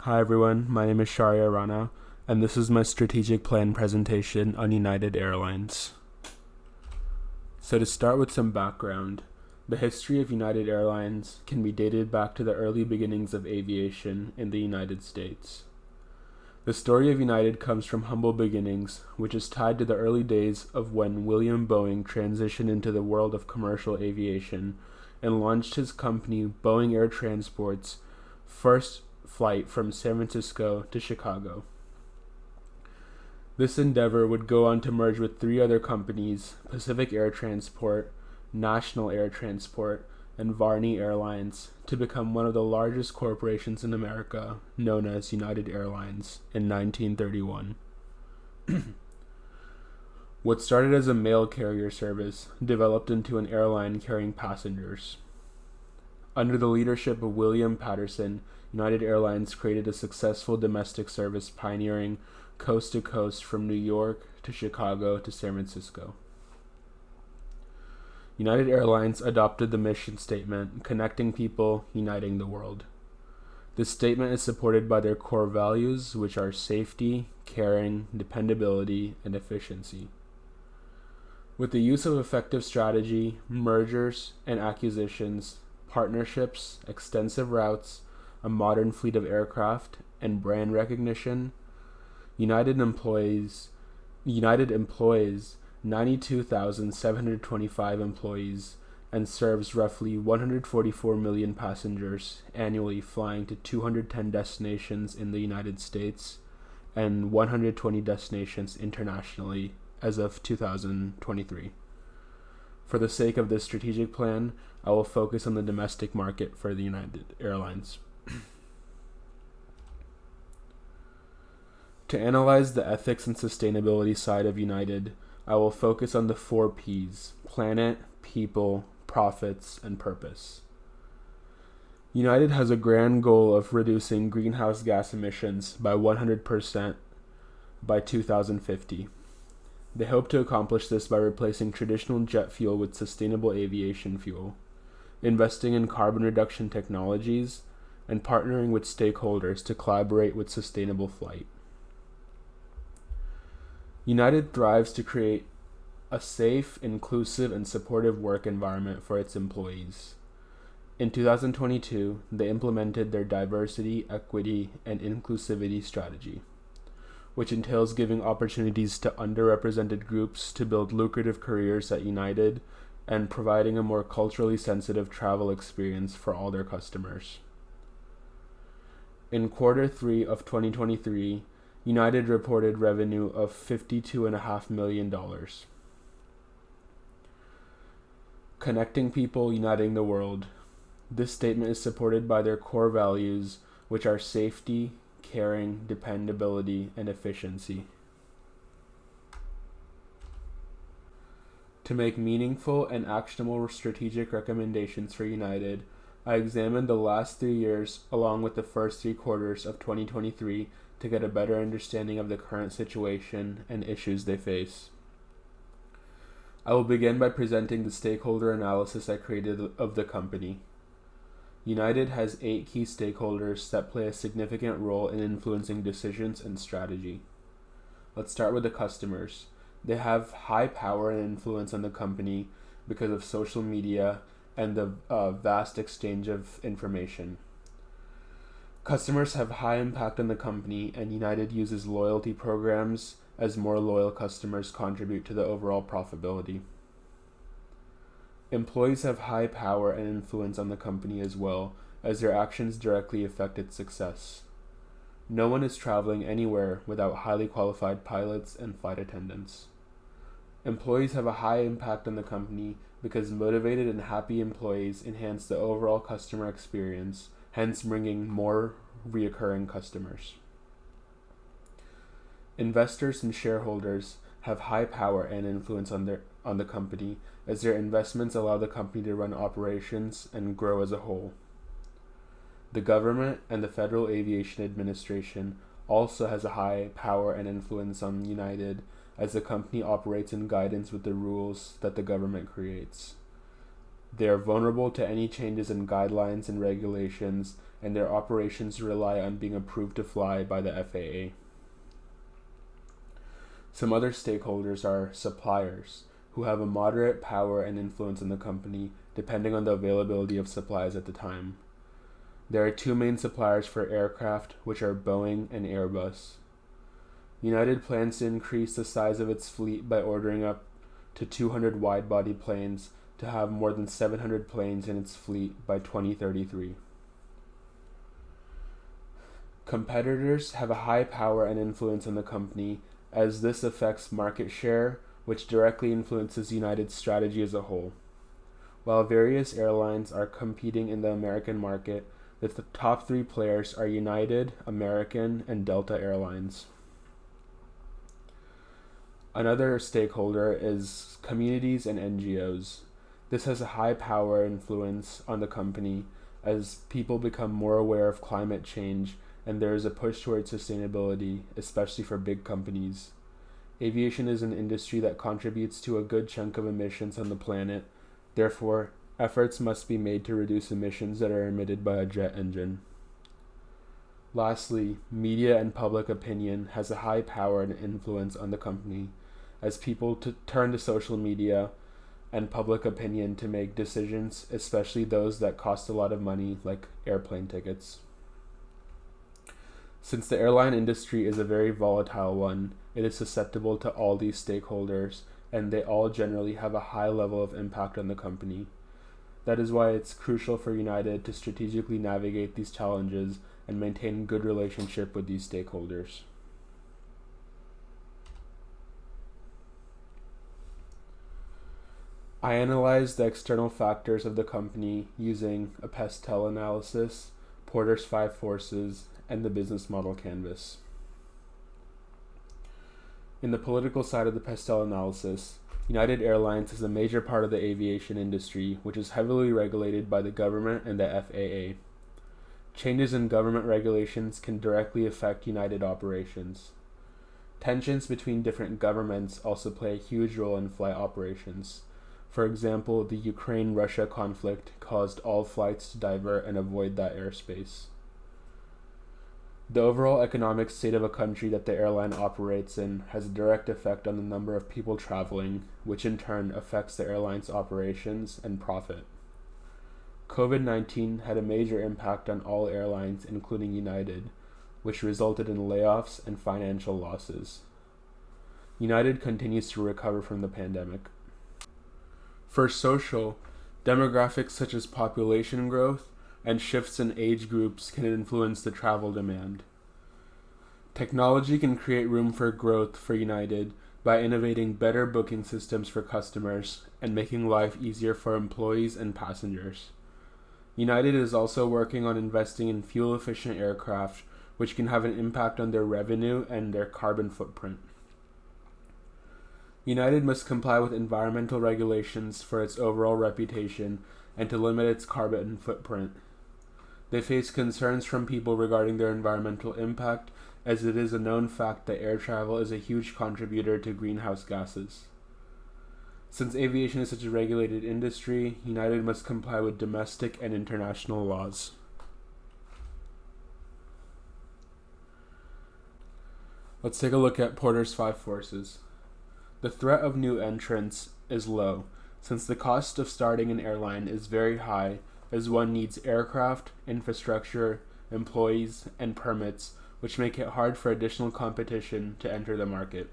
Hi everyone, my name is Sharia Rana, and this is my strategic plan presentation on United Airlines. So to start with some background, the history of United Airlines can be dated back to the early beginnings of aviation in the United States. The story of United comes from humble beginnings, which is tied to the early days of when William Boeing transitioned into the world of commercial aviation and launched his company Boeing Air Transport's first flight from San Francisco to Chicago. This endeavor would go on to merge with three other companies, Pacific Air Transport, National Air Transport, and Varney Airlines, to become one of the largest corporations in America, known as United Airlines, in 1931. What started as a mail carrier service developed into an airline carrying passengers. Under the leadership of William Patterson, United Airlines created a successful domestic service pioneering coast to coast from New York to Chicago to San Francisco. United Airlines adopted the mission statement, connecting people, uniting the world. This statement is supported by their core values, which are safety, caring, dependability, and efficiency. With the use of effective strategy, mergers and acquisitions, partnerships, extensive routes, a modern fleet of aircraft, and brand recognition, United employs 92,725 employees and serves roughly 144 million passengers annually, flying to 210 destinations in the United States and 120 destinations internationally as of 2023. For the sake of this strategic plan, I will focus on the domestic market for the United Airlines. To analyze the ethics and sustainability side of United, I will focus on the 4 Ps: planet, people, profits, and purpose. United has a grand goal of reducing greenhouse gas emissions by 100% by 2050. They hope to accomplish this by replacing traditional jet fuel with sustainable aviation fuel, investing in carbon reduction technologies, and partnering with stakeholders to collaborate with sustainable flight. United thrives to create a safe, inclusive, and supportive work environment for its employees. In 2022, they implemented their diversity, equity, and inclusivity strategy, which entails giving opportunities to underrepresented groups to build lucrative careers at United and providing a more culturally sensitive travel experience for all their customers. In Q3 of 2023, United reported revenue of $52.5 million. Connecting people, uniting the world. This statement is supported by their core values, which are safety, caring, dependability, and efficiency. To make meaningful and actionable strategic recommendations for United, I examined the last 3 years along with the first 3 quarters of 2023 to get a better understanding of the current situation and issues they face. I will begin by presenting the stakeholder analysis I created of the company. United has 8 key stakeholders that play a significant role in influencing decisions and strategy. Let's start with the customers. They have high power and influence on the company because of social media and the vast exchange of information. Customers have high impact on the company, and United uses loyalty programs as more loyal customers contribute to the overall profitability. Employees have high power and influence on the company as well, as their actions directly affect its success. No one is traveling anywhere without highly qualified pilots and flight attendants. Employees have a high impact on the company because motivated and happy employees enhance the overall customer experience, hence bringing more reoccurring customers. Investors and shareholders have high power and influence on the company, as their investments allow the company to run operations and grow as a whole. The government and the Federal Aviation Administration also has a high power and influence on United, as the company operates in guidance with the rules that the government creates. They are vulnerable to any changes in guidelines and regulations and their operations rely on being approved to fly by the FAA. Some other stakeholders are suppliers, who have a moderate power and influence in the company depending on the availability of supplies at the time. There are two main suppliers for aircraft, which are Boeing and Airbus. United plans to increase the size of its fleet by ordering up to 200 wide-body planes to have more than 700 planes in its fleet by 2033. Competitors have a high power and influence in the company, as this affects market share, which directly influences United's strategy as a whole. While various airlines are competing in the American market, the top three players are United, American, and Delta Airlines. Another stakeholder is communities and NGOs. This has a high power influence on the company as people become more aware of climate change and there is a push towards sustainability, especially for big companies. Aviation is an industry that contributes to a good chunk of emissions on the planet. Therefore, efforts must be made to reduce emissions that are emitted by a jet engine. Lastly, media and public opinion has a high power and influence on the company, as people turn to social media and public opinion to make decisions, especially those that cost a lot of money, like airplane tickets. Since the airline industry is a very volatile one, it is susceptible to all these stakeholders, and they all generally have a high level of impact on the company. That is why it's crucial for United to strategically navigate these challenges and maintain good relationship with these stakeholders. I analyzed the external factors of the company using a Pestel analysis, Porter's 5 forces, and the business model canvas. In the political side of the Pestel analysis, United Airlines is a major part of the aviation industry, which is heavily regulated by the government and the FAA. Changes in government regulations can directly affect United operations. Tensions between different governments also play a huge role in flight operations. For example, the Ukraine-Russia conflict caused all flights to divert and avoid that airspace. The overall economic state of a country that the airline operates in has a direct effect on the number of people traveling, which in turn affects the airline's operations and profit. COVID-19 had a major impact on all airlines, including United, which resulted in layoffs and financial losses. United continues to recover from the pandemic. For social, demographics such as population growth and shifts in age groups can influence the travel demand. Technology can create room for growth for United by innovating better booking systems for customers and making life easier for employees and passengers. United is also working on investing in fuel-efficient aircraft, which can have an impact on their revenue and their carbon footprint. United must comply with environmental regulations for its overall reputation and to limit its carbon footprint. They face concerns from people regarding their environmental impact, as it is a known fact that air travel is a huge contributor to greenhouse gases. Since aviation is such a regulated industry, United must comply with domestic and international laws. Let's take a look at Porter's 5 forces. The threat of new entrants is low, since the cost of starting an airline is very high, as one needs aircraft, infrastructure, employees, and permits, which make it hard for additional competition to enter the market.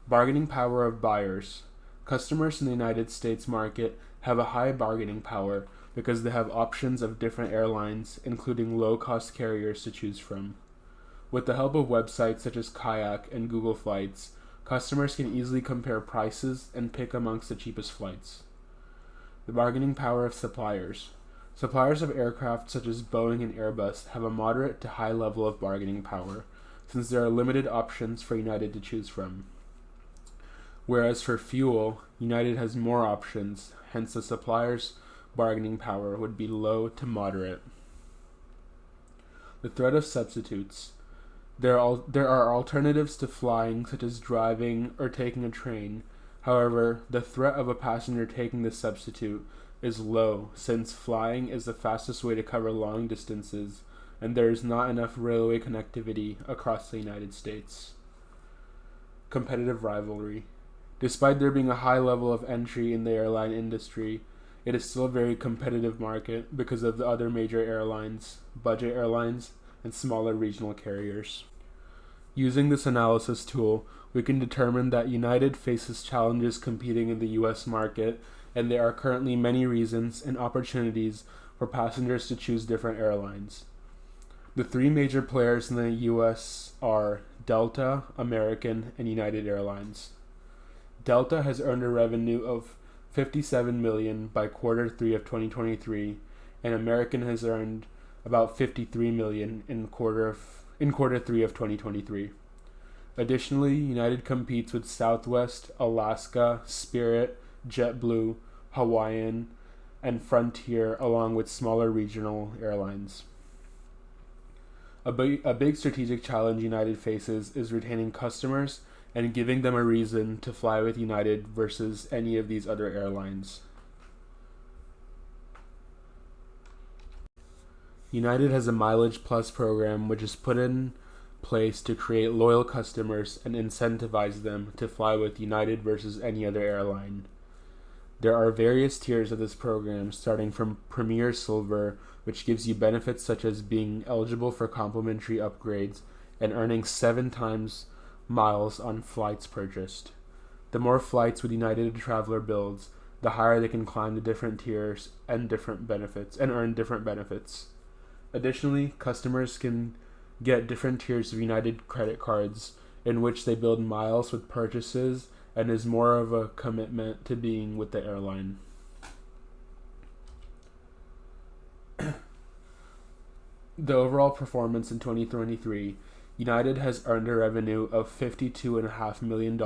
Bargaining power of buyers. Customers in the United States market have a high bargaining power because they have options of different airlines, including low-cost carriers to choose from. With the help of websites such as Kayak and Google Flights, customers can easily compare prices and pick amongst the cheapest flights. The bargaining power of suppliers. Suppliers of aircraft such as Boeing and Airbus have a moderate to high level of bargaining power, since there are limited options for United to choose from. Whereas for fuel, United has more options, hence the supplier's bargaining power would be low to moderate. The threat of substitutes. There are alternatives to flying, such as driving or taking a train. However, the threat of a passenger taking the substitute is low, since flying is the fastest way to cover long distances, and there is not enough railway connectivity across the United States. Competitive rivalry. Despite there being a high level of entry in the airline industry, it is still a very competitive market because of the other major airlines, budget airlines, and smaller regional carriers. Using this analysis tool, we can determine that United faces challenges competing in the US market, and there are currently many reasons and opportunities for passengers to choose different airlines. The three major players in the US are Delta, American, and United Airlines. Delta has earned a revenue of $57 million by quarter 3 of 2023, and American has earned about $53 million in quarter 3 of 2023. Additionally, United competes with Southwest, Alaska, Spirit, JetBlue, Hawaiian, and Frontier, along with smaller regional airlines. A big strategic challenge United faces is retaining customers and giving them a reason to fly with United versus any of these other airlines. United has a Mileage Plus program which is put in place to create loyal customers and incentivize them to fly with United versus any other airline. There are various tiers of this program, starting from Premier Silver, which gives you benefits such as being eligible for complimentary upgrades and earning 7 times miles on flights purchased. The more flights with United a traveler builds, the higher they can climb the different tiers and earn different benefits. Additionally, customers can get different tiers of United credit cards in which they build miles with purchases and is more of a commitment to being with the airline. The overall performance in 2023, United has earned a revenue of $52.5 million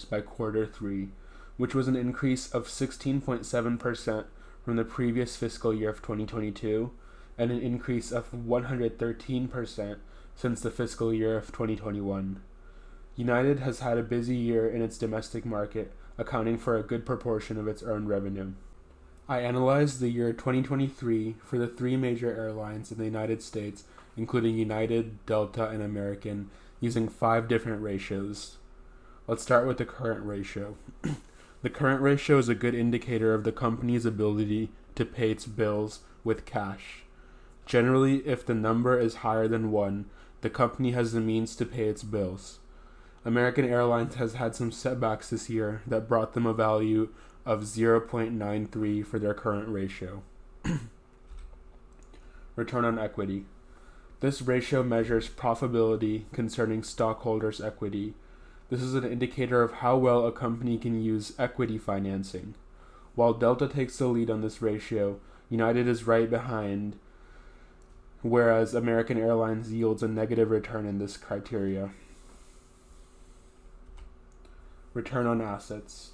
by quarter 3, which was an increase of 16.7% from the previous fiscal year of 2022, and an increase of 113% since the fiscal year of 2021. United has had a busy year in its domestic market, accounting for a good proportion of its earned revenue. I analyzed the year 2023 for the 3 major airlines in the United States, including United, Delta, and American, using 5 different ratios. Let's start with the current ratio. The current ratio is a good indicator of the company's ability to pay its bills with cash. Generally, if the number is higher than 1, the company has the means to pay its bills. American Airlines has had some setbacks this year that brought them a value of 0.93 for their current ratio. Return on equity. This ratio measures profitability concerning stockholders' equity. This is an indicator of how well a company can use equity financing. While Delta takes the lead on this ratio, United is right behind, whereas American Airlines yields a negative return in this criteria. Return on assets.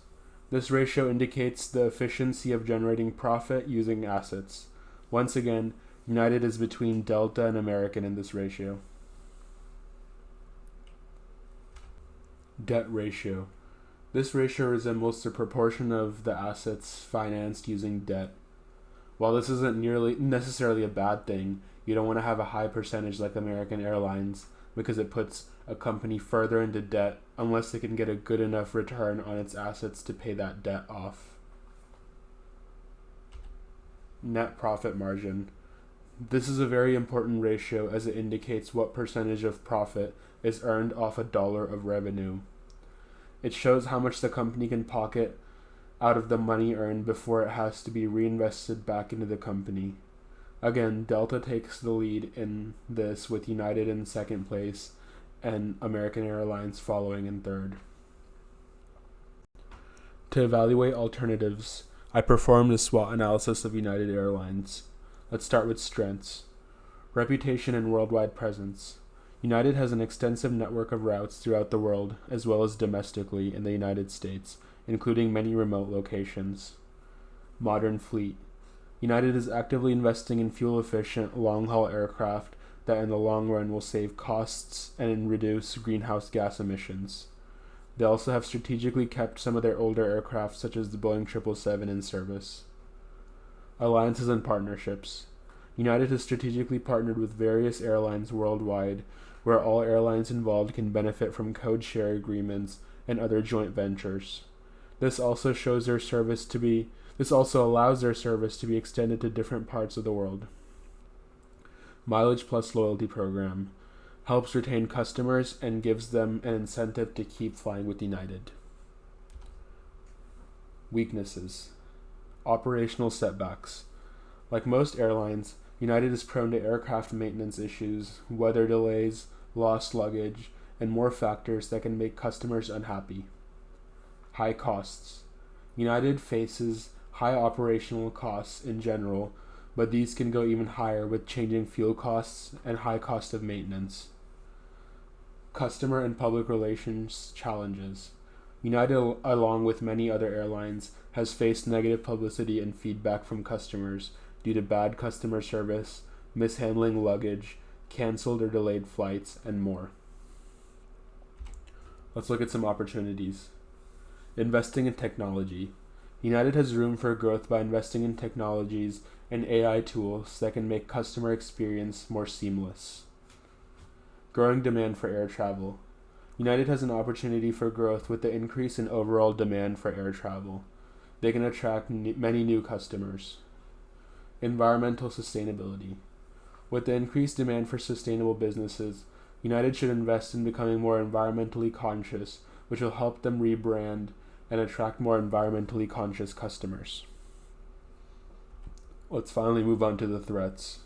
This ratio indicates the efficiency of generating profit using assets. Once again, United is between Delta and American in this ratio. Debt ratio. This ratio resembles the proportion of the assets financed using debt. While this isn't necessarily a bad thing, you don't want to have a high percentage like American Airlines because it puts a company further into debt unless they can get a good enough return on its assets to pay that debt off. Net profit margin. This is a very important ratio as it indicates what percentage of profit is earned off $1 of revenue. It shows how much the company can pocket out of the money earned before it has to be reinvested back into the company. Again, Delta takes the lead in this, with United in second place and American Airlines following in third. To evaluate alternatives, I performed a SWOT analysis of United Airlines. Let's start with strengths. Reputation and worldwide presence. United has an extensive network of routes throughout the world, as well as domestically in the United States, including many remote locations. Modern fleet. United is actively investing in fuel-efficient, long-haul aircraft that in the long run will save costs and reduce greenhouse gas emissions. They also have strategically kept some of their older aircraft, such as the Boeing 777, in service. Alliances and partnerships. United has strategically partnered with various airlines worldwide, where all airlines involved can benefit from code share agreements and other joint ventures. This also shows their service to be this also allows their service to be extended to different parts of the world. Mileage Plus loyalty program helps retain customers and gives them an incentive to keep flying with United. Weaknesses. Operational setbacks. Like most airlines, United is prone to aircraft maintenance issues, weather delays, lost luggage, and more factors that can make customers unhappy. High costs. United faces high operational costs in general, but these can go even higher with changing fuel costs and high cost of maintenance. Customer and public relations challenges. United, along with many other airlines, has faced negative publicity and feedback from customers due to bad customer service, mishandling luggage, canceled or delayed flights, and more. Let's look at some opportunities. Investing in technology. United has room for growth by investing in technologies and AI tools that can make customer experience more seamless. Growing demand for air travel. United has an opportunity for growth with the increase in overall demand for air travel. They can attract many new customers. Environmental sustainability. With the increased demand for sustainable businesses, United should invest in becoming more environmentally conscious, which will help them rebrand and attract more environmentally conscious customers. Let's finally move on to the threats.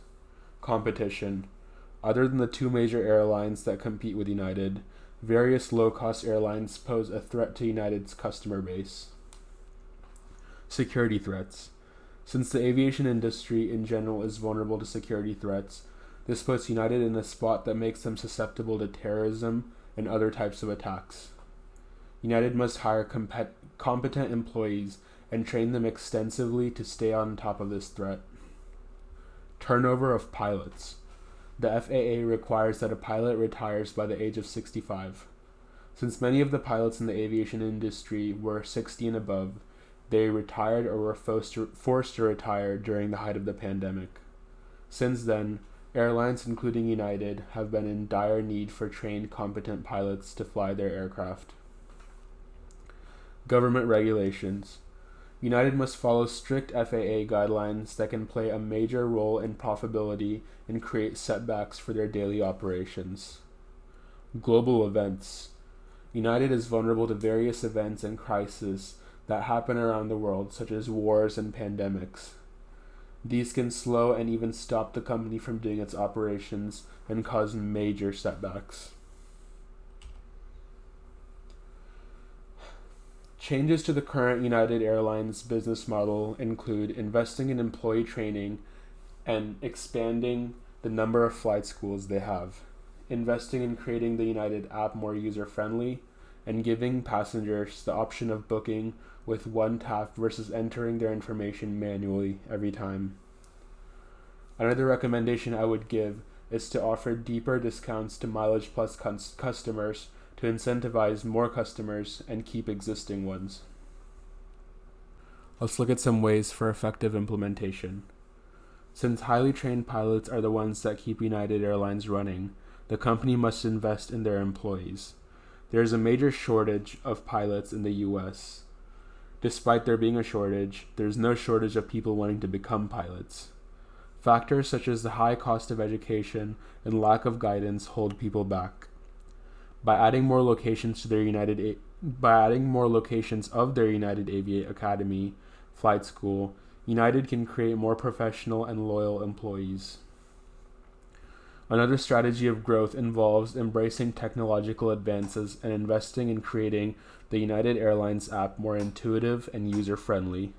Competition. Other than the two major airlines that compete with United, various low-cost airlines pose a threat to United's customer base. Security threats. Since the aviation industry in general is vulnerable to security threats, this puts United in a spot that makes them susceptible to terrorism and other types of attacks. United must hire competent employees and train them extensively to stay on top of this threat. Turnover of pilots. The FAA requires that a pilot retires by the age of 65. Since many of the pilots in the aviation industry were 60 and above, they retired or were forced to retire during the height of the pandemic. Since then, airlines, including United, have been in dire need for trained, competent pilots to fly their aircraft. Government regulations. United must follow strict FAA guidelines that can play a major role in profitability and create setbacks for their daily operations. Global events. United is vulnerable to various events and crises that happen around the world, such as wars and pandemics. These can slow and even stop the company from doing its operations and cause major setbacks. Changes to the current United Airlines business model include investing in employee training and expanding the number of flight schools they have, investing in creating the United app more user-friendly, and giving passengers the option of booking with one tap versus entering their information manually every time. Another recommendation I would give is to offer deeper discounts to Mileage Plus customers to incentivize more customers and keep existing ones. Let's look at some ways for effective implementation. Since highly trained pilots are the ones that keep United Airlines running, the company must invest in their employees. There is a major shortage of pilots in the US. Despite there being a shortage, there is no shortage of people wanting to become pilots. Factors such as the high cost of education and lack of guidance hold people back. By adding more locations of their United Aviate Academy flight school, United can create more professional and loyal employees. Another strategy of growth involves embracing technological advances and investing in creating the United Airlines app more intuitive and user-friendly.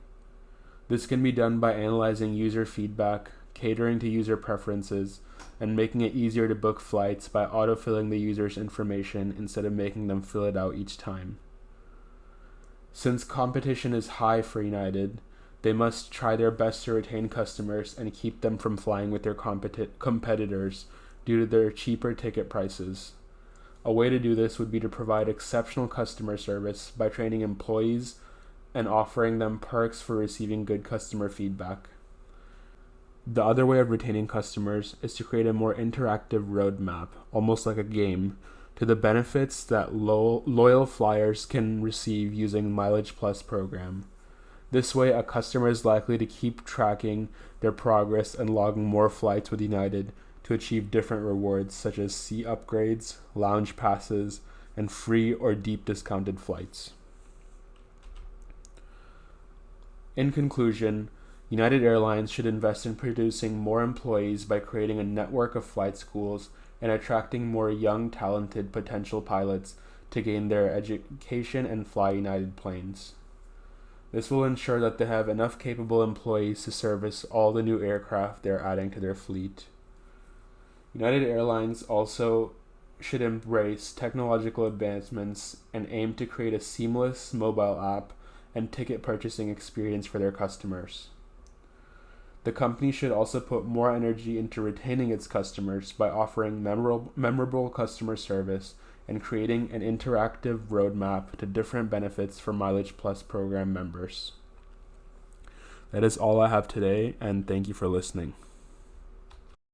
This can be done by analyzing user feedback, catering to user preferences, and making it easier to book flights by autofilling the user's information instead of making them fill it out each time. Since competition is high for United, they must try their best to retain customers and keep them from flying with their competitors due to their cheaper ticket prices. A way to do this would be to provide exceptional customer service by training employees and offering them perks for receiving good customer feedback. The other way of retaining customers is to create a more interactive roadmap, almost like a game, to the benefits that loyal flyers can receive using Mileage Plus program. This way, a customer is likely to keep tracking their progress and logging more flights with United to achieve different rewards such as seat upgrades, lounge passes, and free or deep discounted flights. In conclusion, United Airlines should invest in producing more employees by creating a network of flight schools and attracting more young, talented potential pilots to gain their education and fly United planes. This will ensure that they have enough capable employees to service all the new aircraft they're adding to their fleet. United Airlines also should embrace technological advancements and aim to create a seamless mobile app and ticket purchasing experience for their customers. The company should also put more energy into retaining its customers by offering memorable customer service and creating an interactive roadmap to different benefits for Mileage Plus program members. That is all I have today, and thank you for listening.